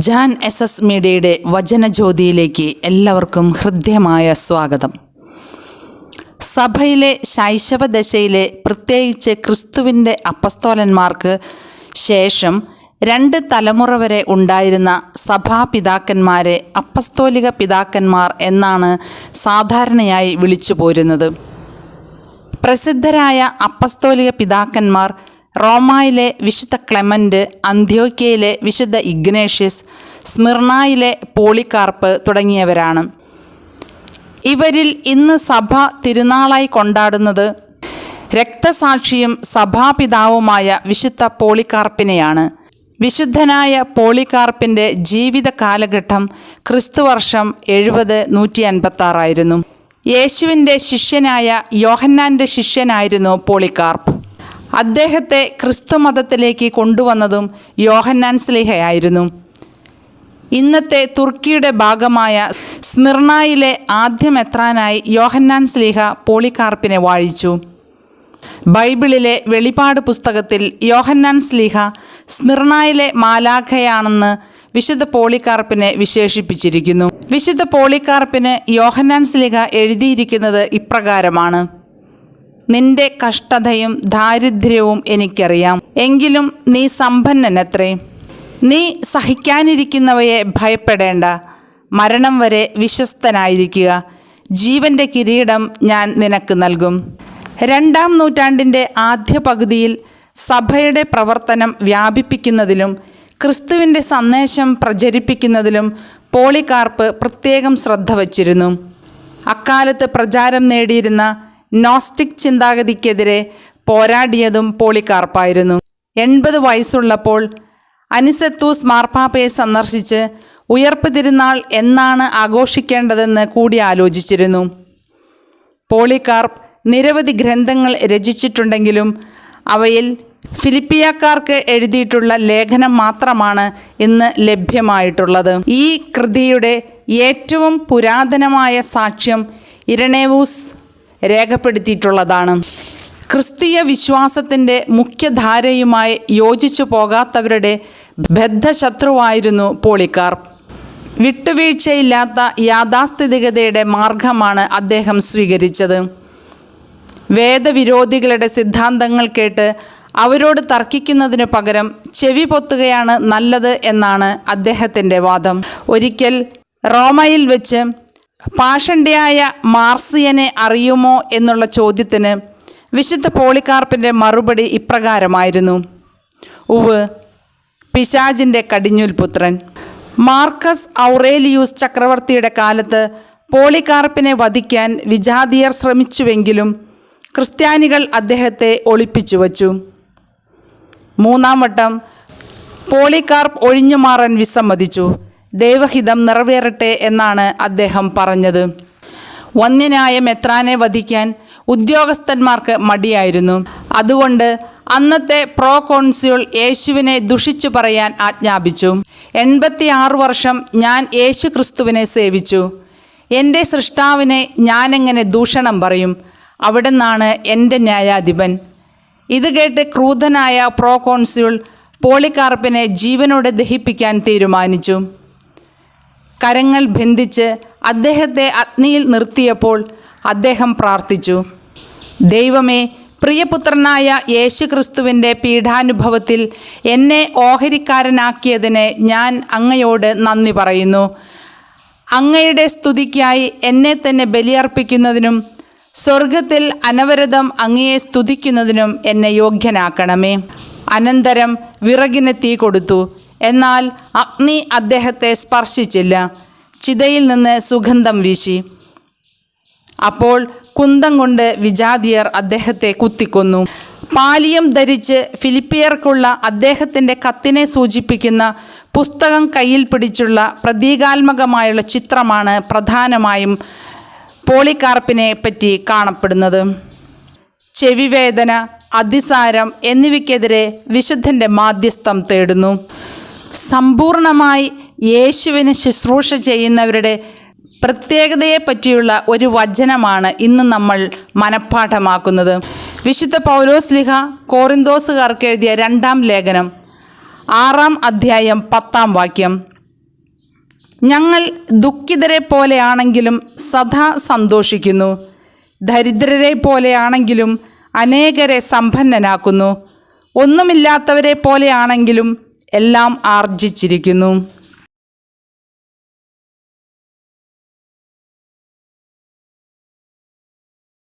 Jan S മീഡിയയുടെ വചനജ്യോതിയിലേക്ക് എല്ലാവർക്കും ഹൃദ്യമായ സ്വാഗതം. സഭയിലെ ശൈശവദശയിലെ പ്രത്യേകിച്ച് ക്രിസ്തുവിൻ്റെ അപ്പസ്തോലന്മാർക്ക് ശേഷം 2 തലമുറ വരെ ഉണ്ടായിരുന്ന സഭാപിതാക്കന്മാരെ അപ്പസ്തോലിക പിതാക്കന്മാർ എന്നാണ് സാധാരണയായി വിളിച്ചു പോരുന്നത്. പ്രസിദ്ധരായ അപ്പസ്തോലിക പിതാക്കന്മാർ റോമായിലെ വിശുദ്ധ ക്ലെമൻ്റ്, അന്ത്യോക്യയിലെ വിശുദ്ധ ഇഗ്നേഷ്യസ്, സ്മിർനായിലെ പോളികാർപ്പ് തുടങ്ങിയവരാണ്. ഇവരിൽ ഇന്ന് സഭ തിരുനാളായി കൊണ്ടാടുന്നത് രക്തസാക്ഷിയും സഭാപിതാവുമായ വിശുദ്ധ പോളികാർപ്പിനെയാണ്. വിശുദ്ധനായ പോളികാർപ്പിൻ്റെ ജീവിത കാലഘട്ടം ക്രിസ്തുവർഷം 70-156 ആയിരുന്നു. യേശുവിൻ്റെ ശിഷ്യനായ യോഹന്നാൻ്റെ ശിഷ്യനായിരുന്നു പോളികാർപ്പ്. അദ്ദേഹത്തെ ക്രിസ്തുമതത്തിലേക്ക് കൊണ്ടുവന്നതും യോഹന്നാൻ സ്ലീഹയായിരുന്നു. ഇന്നത്തെ തുർക്കിയുടെ ഭാഗമായ സ്മിർനായിലെ ആദ്യ മെത്രാനായി യോഹന്നാൻ സ്ലീഹ പോളികാർപ്പിനെ വാഴിച്ചു. ബൈബിളിലെ വെളിപാട് പുസ്തകത്തിൽ യോഹന്നാൻ സ്ലീഹ സ്മിർനായിലെ മാലാഖയാണെന്ന് വിശുദ്ധ പോളികാർപ്പിനെ വിശേഷിപ്പിച്ചിരിക്കുന്നു. വിശുദ്ധ പോളികാർപ്പിന് യോഹന്നാൻ സ്ലീഹ എഴുതിയിരിക്കുന്നത് ഇപ്രകാരമാണ്: നിന്റെ കഷ്ടതയും ദാരിദ്ര്യവും എനിക്കറിയാം, എങ്കിലും നീ സമ്പന്നനത്രേ. നീ സഹിക്കാനിരിക്കുന്നവയെ ഭയപ്പെടേണ്ട, മരണം വരെ വിശ്വസ്തനായിരിക്കുക. ജീവൻ്റെ കിരീടം ഞാൻ നിനക്ക് നൽകും. 2-ാം നൂറ്റാണ്ടിൻ്റെ ആദ്യ പകുതിയിൽ സഭയുടെ പ്രവർത്തനം വ്യാപിപ്പിക്കുന്നതിലും ക്രിസ്തുവിൻ്റെ സന്ദേശം പ്രചരിപ്പിക്കുന്നതിലും പോളികാർപ്പ് പ്രത്യേകം ശ്രദ്ധ വച്ചിരുന്നു. അക്കാലത്ത് പ്രചാരം നേടിയിരുന്ന നോസ്റ്റിക് ചിന്താഗതിക്കെതിരെ പോരാടിയതും പോളികാർപ്പായിരുന്നു. 80 വയസ്സുള്ളപ്പോൾ അനിസത്തൂസ് മാർപ്പാപ്പയെ സന്ദർശിച്ച് ഉയർപ്പ് തിരുനാൾ എന്നാണ് ആഘോഷിക്കേണ്ടതെന്ന് കൂടി ആലോചിച്ചിരുന്നു. പോളികാർപ്പ് നിരവധി ഗ്രന്ഥങ്ങൾ രചിച്ചിട്ടുണ്ടെങ്കിലും അവയിൽ ഫിലിപ്പിയക്കാർക്ക് എഴുതിയിട്ടുള്ള ലേഖനം മാത്രമാണ് ഇന്ന് ലഭ്യമായിട്ടുള്ളത്. ഈ കൃതിയുടെ ഏറ്റവും പുരാതനമായ സാക്ഷ്യം ഇരണേവൂസ് രേഖപ്പെടുത്തിയിട്ടുള്ളതാണ്. ക്രിസ്തീയ വിശ്വാസത്തിൻ്റെ മുഖ്യധാരയുമായി യോജിച്ചു പോകാത്തവരുടെ ബദ്ധശത്രുവായിരുന്നു പോളികാർപ്പ്. വിട്ടുവീഴ്ചയില്ലാത്ത യാഥാസ്ഥിതികതയുടെ മാർഗമാണ് അദ്ദേഹം സ്വീകരിച്ചത്. വേദവിരോധികളുടെ സിദ്ധാന്തങ്ങൾ കേട്ട് അവരോട് തർക്കിക്കുന്നതിനു പകരം ചെവി പൊത്തുകയാണ് നല്ലത് എന്നാണ് അദ്ദേഹത്തിൻ്റെ വാദം. ഒരിക്കൽ റോമയിൽ വെച്ച് പാഷണ്ഡിയായ മാർസിയനെ അറിയുമോ എന്നുള്ള ചോദ്യത്തിന് വിശുദ്ധ പോളികാർപ്പിൻ്റെ മറുപടി ഇപ്രകാരമായിരുന്നു: ഉവ്, പിശാചിൻ്റെ കടിഞ്ഞൂൽ പുത്രൻ. മാർക്കസ് ഔറേലിയൂസ് ചക്രവർത്തിയുടെ കാലത്ത് പോളികാർപ്പിനെ വധിക്കാൻ വിജാതിയർ ശ്രമിച്ചുവെങ്കിലും ക്രിസ്ത്യാനികൾ അദ്ദേഹത്തെ ഒളിപ്പിച്ചു വച്ചു. 3-ാം വട്ടം പോളികാർപ്പ് ഒഴിഞ്ഞുമാറാൻ വിസമ്മതിച്ചു. ദൈവഹിതം നിറവേറട്ടെ എന്നാണ് അദ്ദേഹം പറഞ്ഞത്. വന്യനായ മെത്രാനെ വധിക്കാൻ ഉദ്യോഗസ്ഥന്മാർക്ക് മടിയായിരുന്നു. അതുകൊണ്ട് അന്നത്തെ പ്രോകോൺസ്യൂൾ യേശുവിനെ ദുഷിച്ചു പറയാൻ ആജ്ഞാപിച്ചു. 86 വർഷം ഞാൻ യേശു ക്രിസ്തുവിനെ സേവിച്ചു. എൻ്റെ സൃഷ്ടാവിനെ ഞാനെങ്ങനെ ദൂഷണം പറയും? അവിടുന്നാണ് എൻ്റെ ന്യായാധിപൻ. ഇത് കേട്ട് ക്രൂധനായ പ്രോകോൺസ്യൂൾ പോളികാർപ്പിനെ ജീവനോടെ ദഹിപ്പിക്കാൻ തീരുമാനിച്ചു. കരങ്ങൾ ബന്ധിച്ച് അദ്ദേഹത്തെ അഗ്നിയിൽ നിർത്തിയപ്പോൾ അദ്ദേഹം പ്രാർത്ഥിച്ചു: ദൈവമേ, പ്രിയപുത്രനായ യേശു ക്രിസ്തുവിൻ്റെ പീഡാനുഭവത്തിൽ എന്നെ ഓഹരിക്കാരനാക്കിയതിന് ഞാൻ അങ്ങയോട് നന്ദി പറയുന്നു. അങ്ങയുടെ സ്തുതിക്കായി എന്നെ തന്നെ ബലിയർപ്പിക്കുന്നതിനും സ്വർഗത്തിൽ അനവരതം അങ്ങയെ സ്തുതിക്കുന്നതിനും എന്നെ യോഗ്യനാക്കണമേ. അനന്തരം വിറകിന് തീ കൊടുത്തു. എന്നാൽ അഗ്നി അദ്ദേഹത്തെ സ്പർശിച്ചില്ല. ചിതയിൽ നിന്ന് സുഗന്ധം വീശി. അപ്പോൾ കുന്തം കൊണ്ട് വിജാതിയർ അദ്ദേഹത്തെ കുത്തിക്കൊന്നു. പാലിയം ധരിച്ച് ഫിലിപ്പിയർക്കുള്ള അദ്ദേഹത്തിൻ്റെ കത്തിനെ സൂചിപ്പിക്കുന്ന പുസ്തകം കയ്യിൽ പിടിച്ചുള്ള പ്രതീകാത്മകമായുള്ള ചിത്രമാണ് പ്രധാനമായും പോളികാർപ്പിനെ പറ്റി കാണപ്പെടുന്നത്. ചെവിവേദന, അതിസാരം എന്നിവയ്ക്കെതിരെ വിശുദ്ധൻ്റെ മാധ്യസ്ഥം തേടുന്നു. സമ്പൂർണമായി യേശുവിന് ശുശ്രൂഷ ചെയ്യുന്നവരുടെ പ്രത്യേകതയെപ്പറ്റിയുള്ള ഒരു വചനമാണ് ഇന്ന് നമ്മൾ മനഃപ്പാഠമാക്കുന്നത്. വിശുദ്ധ പൗലോസ്ലീഹ കോറിന്തോസുകാർക്ക് എഴുതിയ 2-ാം ലേഖനം 6-ാം അധ്യായം 10-ാം വാക്യം: ഞങ്ങൾ ദുഃഖിതരെ പോലെയാണെങ്കിലും സദാ സന്തോഷിക്കുന്നു, ദരിദ്രരെ പോലെയാണെങ്കിലും അനേകരെ സമ്പന്നനാക്കുന്നു, ഒന്നുമില്ലാത്തവരെ പോലെയാണെങ്കിലും എല്ലാം ആർജിച്ചിരിക്കുന്നു.